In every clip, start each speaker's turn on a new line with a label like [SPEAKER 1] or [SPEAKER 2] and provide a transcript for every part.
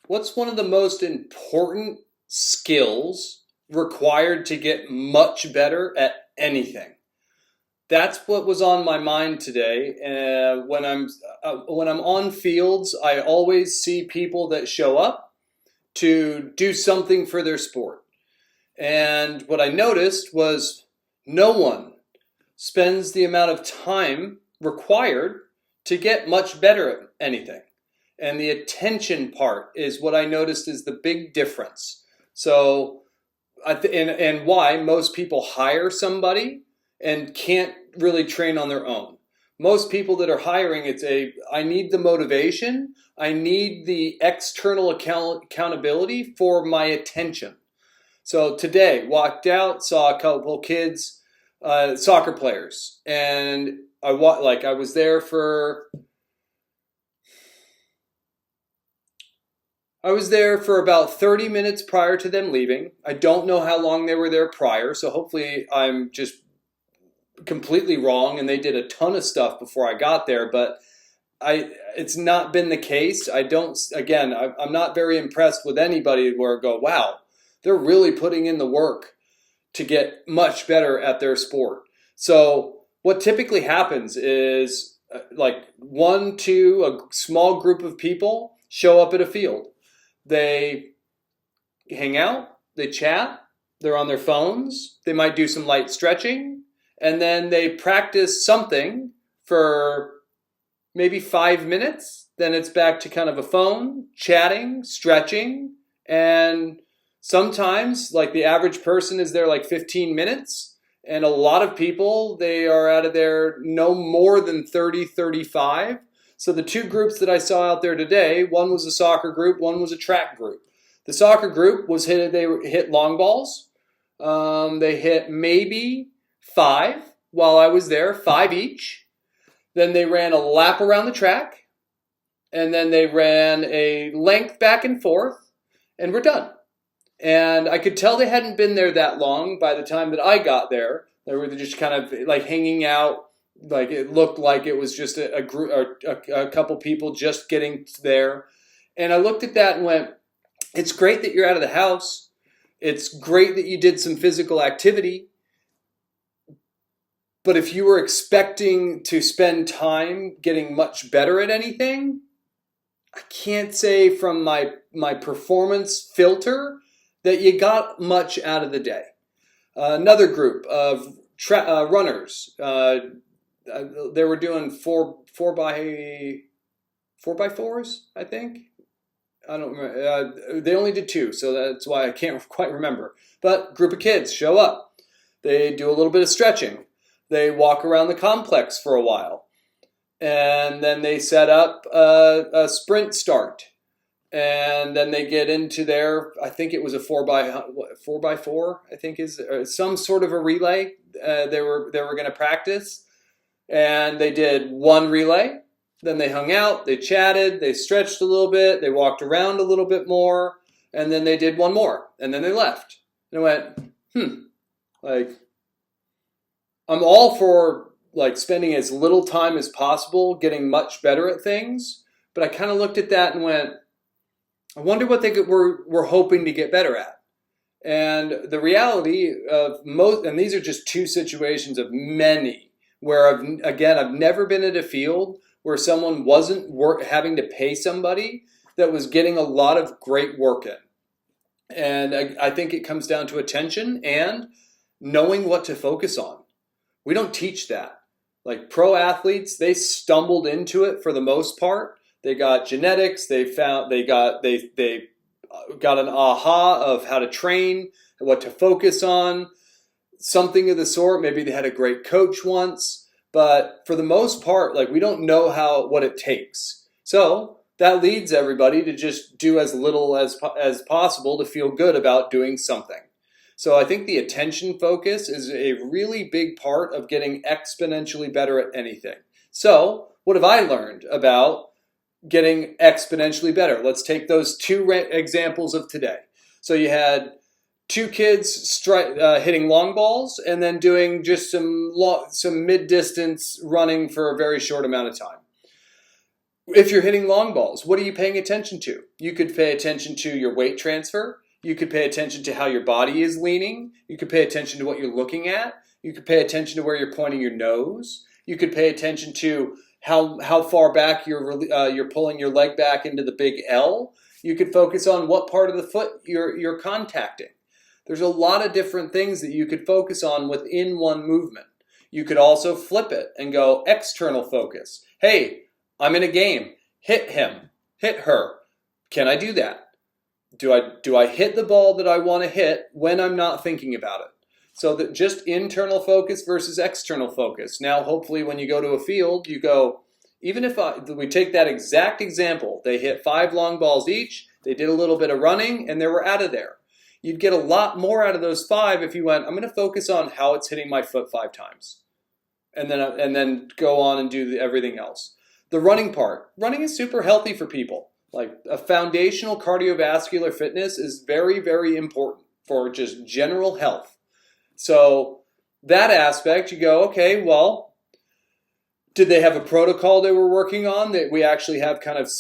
[SPEAKER 1] What's one of the most important skills required to get much better at anything? That's what was on my mind today. When I'm on fields, I always see people that show up to do something for their sport. And what I noticed was no one spends the amount of time required to get much better at anything. And the attention part is what I noticed is the big difference. So, and why most people hire somebody and can't really train on their own. Most people that are hiring, I need the motivation, I need the external accountability for my attention. So today, walked out, saw a couple kids, soccer players, and I was there for about 30 minutes prior to them leaving. I don't know how long they were there prior, so hopefully I'm just completely wrong and they did a ton of stuff before I got there, but it's not been the case. I'm not very impressed with anybody where I go, wow, they're really putting in the work to get much better at their sport. So what typically happens is a small group of people show up at a field. They hang out, they chat, they're on their phones, they might do some light stretching, and then they practice something for maybe 5 minutes. Then it's back to kind of a phone, chatting, stretching, and sometimes, like the average person is there like 15 minutes, and a lot of people, they are out of there no more than 30, 35. So the two groups that I saw out there today, one was a soccer group, one was a track group. The soccer group they hit long balls. They hit maybe 5 while I was there, 5 each. Then they ran a lap around the track, and then they ran a length back and forth, and we're done. And I could tell they hadn't been there that long by the time that I got there. They were just kind of like hanging out. Like it looked like it was just a group or a couple people just getting there. And I looked at that and went, it's great that you're out of the house. It's great that you did some physical activity. But if you were expecting to spend time getting much better at anything, I can't say from my performance filter that you got much out of the day. Another group of runners. They were doing four by fours, I think. I don't remember. They only did 2, so that's why I can't quite remember. But group of kids show up. They do a little bit of stretching. They walk around the complex for a while. And then they set up a sprint start. And then they get into their, I think it was a 4x4, I think is some sort of a relay they were going to practice. And they did one relay. Then they hung out, they chatted, they stretched a little bit, they walked around a little bit more, and then they did one more, and then they left. And I went, I'm all for spending as little time as possible, getting much better at things, but I kind of looked at that and went, I wonder what they were hoping to get better at. And the reality of and these are just 2 situations of many, where I've never been at a field where someone wasn't having to pay somebody that was getting a lot of great work in. And I think it comes down to attention and knowing what to focus on. We don't teach that. Like pro athletes, they stumbled into it for the most part. They got genetics. They got an aha of how to train, what to focus on, something of the sort. Maybe they had a great coach once. But for the most part, we don't know what it takes. So that leads everybody to just do as little as possible to feel good about doing something. So I think the attention focus is a really big part of getting exponentially better at anything. So what have I learned about getting exponentially better? Let's take those 2 examples of today. So you had 2 kids hitting long balls and then doing just some mid-distance running for a very short amount of time. If you're hitting long balls, what are you paying attention to? You could pay attention to your weight transfer. You could pay attention to how your body is leaning. You could pay attention to what you're looking at. You could pay attention to where you're pointing your nose. You could pay attention to how far back you're pulling your leg back into the big L. You could focus on what part of the foot you're contacting. There's a lot of different things that you could focus on within one movement. You could also flip it and go external focus. Hey, I'm in a game. Hit him. Hit her. Can I do that? Do I hit the ball that I want to hit when I'm not thinking about it? So that just internal focus versus external focus. Now, hopefully when you go to a field, you go, even if we take that exact example, they hit 5 long balls each, they did a little bit of running, and they were out of there. You'd get a lot more out of those 5 if you went, I'm going to focus on how it's hitting my foot 5 times. And then go on and do everything else. The running part. Running is super healthy for people. Like a foundational cardiovascular fitness is very, very important for just general health. So that aspect, you go, okay, well, did they have a protocol they were working on that we actually have kind of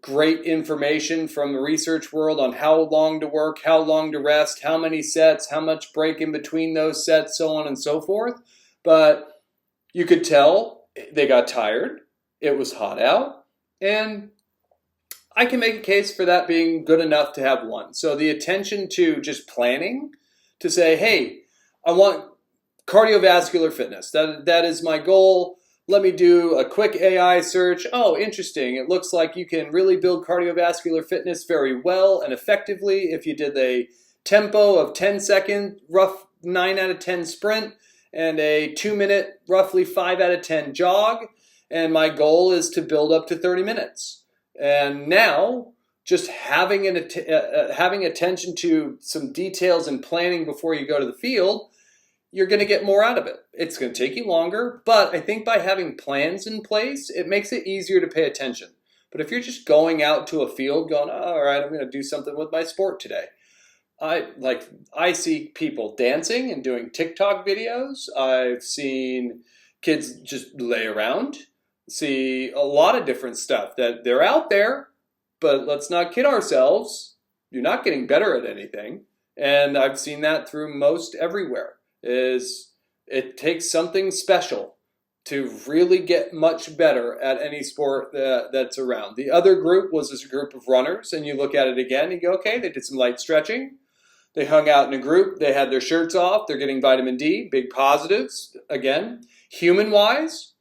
[SPEAKER 1] great information from the research world on how long to work, how long to rest, how many sets, how much break in between those sets, so on and so forth. But you could tell they got tired. It was hot out. And I can make a case for that being good enough to have one. So the attention to just planning to say, hey, I want cardiovascular fitness. That is my goal. Let me do a quick AI search. Oh, interesting. It looks like you can really build cardiovascular fitness very well and effectively if you did a tempo of 10 second, rough 9 out of 10 sprint, and a 2-minute, roughly 5 out of 10 jog. And my goal is to build up to 30 minutes. And now, just having attention to some details and planning before you go to the field, you're going to get more out of it. It's going to take you longer, but I think by having plans in place, it makes it easier to pay attention. But if you're just going out to a field going, oh, all right, I'm going to do something with my sport today. I see people dancing and doing TikTok videos. I've seen kids just lay around. See a lot of different stuff that they're out there, but let's not kid ourselves. You're not getting better at anything. And I've seen that through most everywhere. Is it takes something special to really get much better at any sport that's around. The other group was this group of runners, and you look at it again, you go, okay, they did some light stretching. They hung out in a group. They had their shirts off. They're getting vitamin D, big positives. Again, human-wise,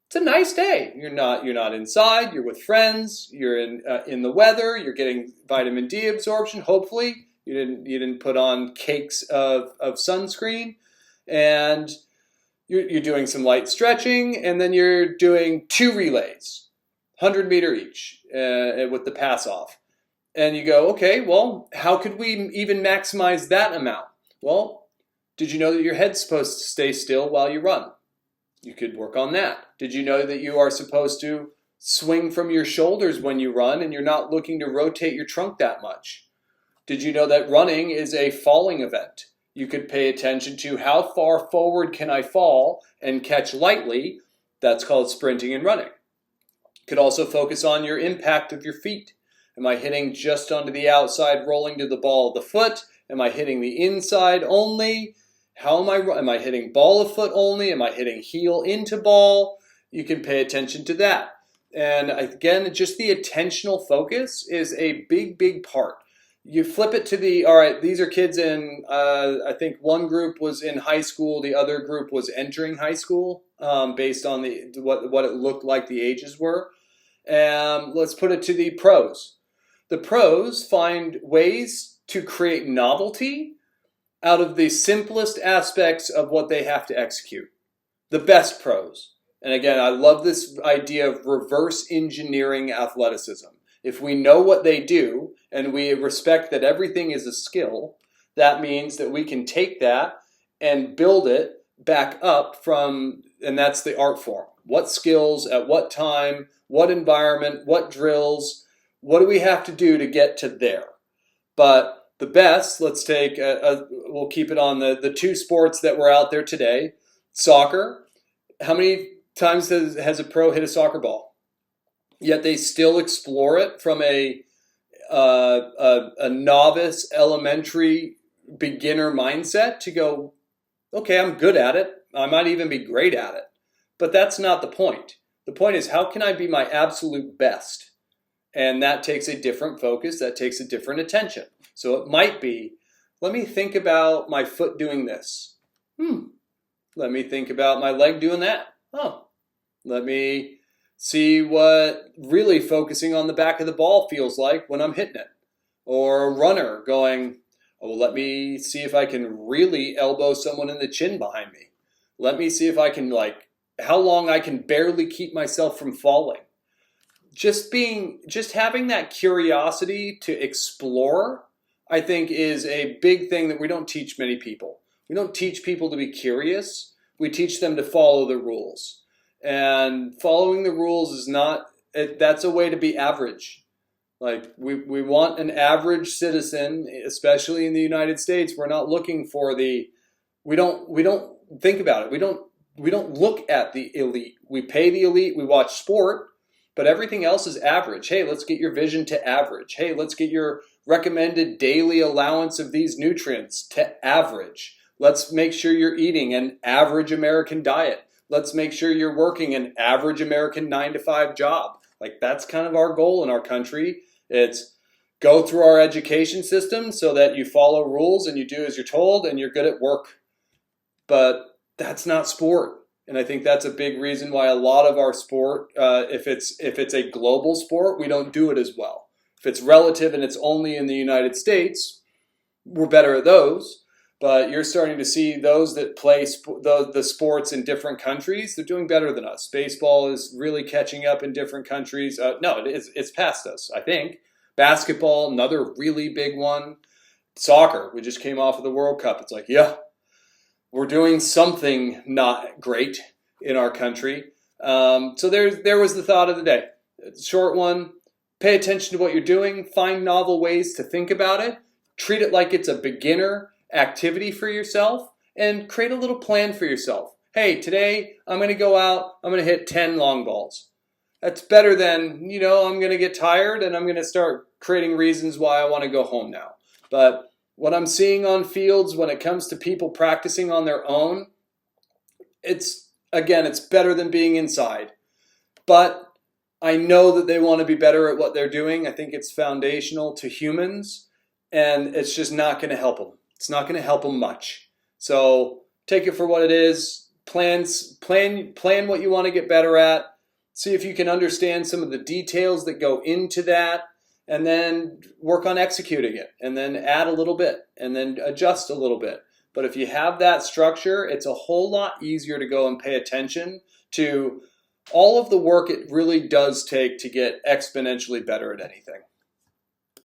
[SPEAKER 1] it's a nice day. You're not inside. You're with friends. You're in the weather. You're getting vitamin D absorption. Hopefully, you didn't put on cakes of sunscreen, and you're doing some light stretching, and then you're doing 2 relays, 100-meter each, with the pass off. And you go, okay, well, how could we even maximize that amount? Well, did you know that your head's supposed to stay still while you run? You could work on that. Did you know that you are supposed to swing from your shoulders when you run and you're not looking to rotate your trunk that much? Did you know that running is a falling event? You could pay attention to how far forward can I fall and catch lightly. That's called sprinting and running. You could also focus on your impact of your feet. Am I hitting just onto the outside, rolling to the ball of the foot? Am I hitting the inside only? Am I hitting ball of foot only? Am I hitting heel into ball? You can pay attention to that. And again, just the attentional focus is a big, big part. You flip it to all right, these are kids in, I think one group was in high school, the other group was entering high school, based on what it looked like the ages were. Let's put it to the pros. The pros find ways to create novelty out of the simplest aspects of what they have to execute. The best pros. And again, I love this idea of reverse engineering athleticism. If we know what they do and we respect that everything is a skill, that means that we can take that and build it back up from, and that's the art form. What skills, at what time, what environment, what drills, what do we have to do to get to there? But the best, let's take, we'll keep it on the 2 sports that were out there today. Soccer. How many times has a pro hit a soccer ball? yet they still explore it from a novice elementary beginner mindset to go, okay, I'm good at it. I might even be great at it. But that's not the point. The point is, how can I be my absolute best? And that takes a different focus. That takes a different attention. So it might be, let me think about my foot doing this. Let me think about my leg doing that. Oh, let me see what really focusing on the back of the ball feels like when I'm hitting it. Or a runner going, oh, well, let me see if I can really elbow someone in the chin behind me. Let me see if I can, how long I can barely keep myself from falling. Just having that curiosity to explore, I think, is a big thing that we don't teach many people. We don't teach people to be curious. We teach them to follow the rules. And following the rules is not, that's a way to be average. Like we want an average citizen, especially in the United States. We're not looking for we don't think about it. We don't look at the elite. We pay the elite, we watch sport, but everything else is average. Hey, let's get your vision to average. Hey, let's get your recommended daily allowance of these nutrients to average. Let's make sure you're eating an average American diet. Let's make sure you're working an average American 9-to-5 job. That's kind of our goal in our country. It's go through our education system so that you follow rules and you do as you're told and you're good at work. But that's not sport. And I think that's a big reason why a lot of our sport, if it's a global sport, we don't do it as well. If it's relative and it's only in the United States, we're better at those. But you're starting to see those that play the sports in different countries, they're doing better than us. Baseball is really catching up in different countries. No, it's past us, I think. Basketball, another really big one. Soccer, we just came off of the World Cup. It's yeah, we're doing something not great in our country. So there was the thought of the day. Short one, pay attention to what you're doing. Find novel ways to think about it. Treat it like it's a beginner activity for yourself and create a little plan for yourself. Hey, today I'm going to go out, I'm going to hit 10 long balls. That's better than, I'm going to get tired and I'm going to start creating reasons why I want to go home now. But what I'm seeing on fields when it comes to people practicing on their own, it's better than being inside. But I know that they want to be better at what they're doing. I think it's foundational to humans and it's just not going to help them. It's not going to help them much. So take it for what it is. Plan what you want to get better at. See if you can understand some of the details that go into that, and then work on executing it, and then add a little bit, and then adjust a little bit. But if you have that structure, it's a whole lot easier to go and pay attention to all of the work it really does take to get exponentially better at anything.